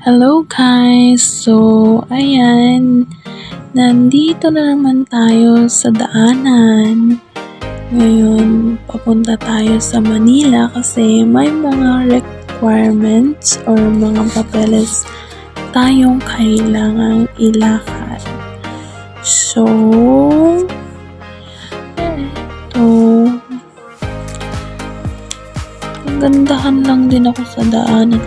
Hello guys! So, ayan, nandito na naman tayo sa daanan. Ngayon, papunta tayo sa Manila kasi may mga requirements or mga papeles tayong kailangang ilakad. So, eto, gandahan lang din ako sa daanan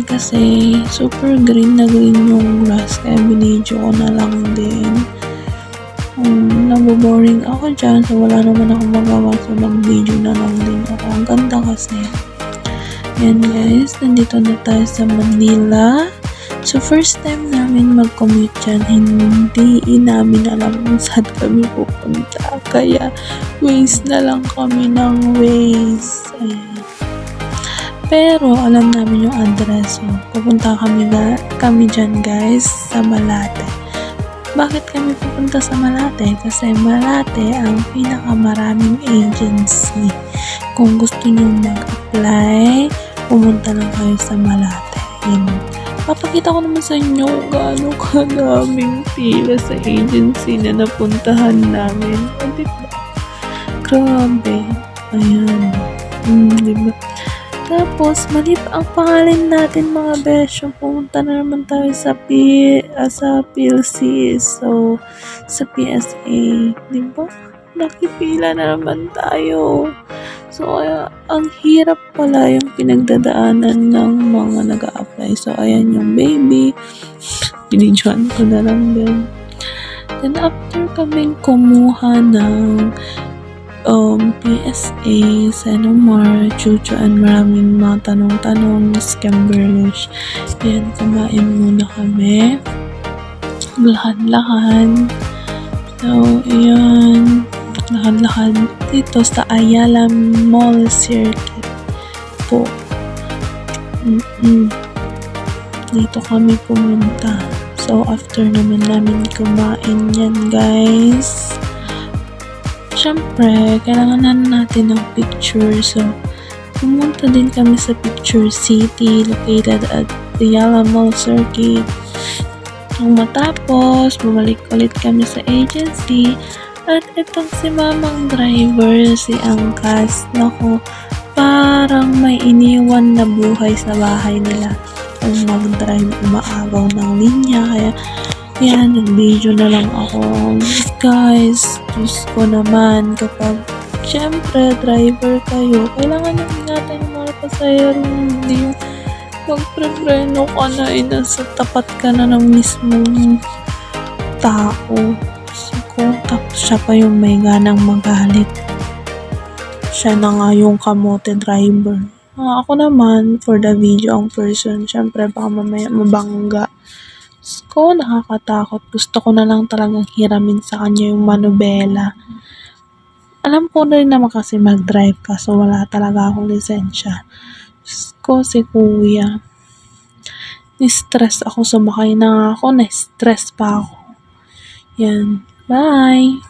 kasi super green na green yung grass kaya binidyo ko na lang din. Naboboring ako dyan so wala naman akong magawa so nag-video na lang din ako. Ang ganda kasi. Ayan guys, nandito na tayo sa Manila. So first time namin mag-commute dyan, hindi namin alam kung saan kami pupunta. Kaya waste na lang kami ng waste. Ayan. Pero alam namin yung address. So, pupunta kami dyan guys sa Malate. Bakit kami pupunta sa Malate? Kasi Malate ang pinakamaraming agency. Kung gusto nyo mag-apply, pumunta lang kayo sa Malate. Yun. Papakita ko naman sa inyo gaano kadaming pila sa agency na napuntahan namin. Diba? Grabe. Ayan. Diba? Tapos, mali pa ang pangalan natin mga besyo. Pumunta na naman tayo sa PLC. So, sa PSA. Diba? Nakipila na naman tayo. So, ang hirap pala yung pinagdadaanan ng mga nag-a-apply. So, ayan yung baby. Binidyoan ko na lang din. Then, after kaming kumuha ng PSA, Senomar, Chuchuan, maraming mga tanong-tanong, Scamberlish. Yan, kumain muna kami. Lakad-lakad. So, ayan. Lakad-lakad dito sa Ayala Mall Circuit po. Dito kami pumunta. So, after naman namin kumain yan, guys. Siyempre, kailangan natin ng picture. So, pumunta din kami sa Picture City located at Ayala Mall Circuit. Nung matapos, bumalik ulit kami sa agency at itong si mamang driver, si Angkas. Naku, parang may iniwan na buhay sa bahay nila. Kung mag-drive, umaagaw ng linya. Kaya, yan, nag-video na lang ako. Guys, Diyos ko naman, kapag syempre, driver kayo, kailangan nyo ingatan yung mga pasahero, hindi yung magprepreno ka na, nasa tapat ka na ng mismong tao. Tapos siya pa yung may ganang magalit. Siya na nga yung kamote driver. Ako naman, for the video, ang person, syempre, baka mamaya mabangga. Ko nakakatakot. Gusto ko na lang talagang hiramin sa kanya yung manubela. Alam ko na rin naman kasi mag-drive ka so wala talaga akong lisensya. Ko si kuya. Ni-stress ako, sumakay na ako. Na-stress pa ako. Yan. Bye!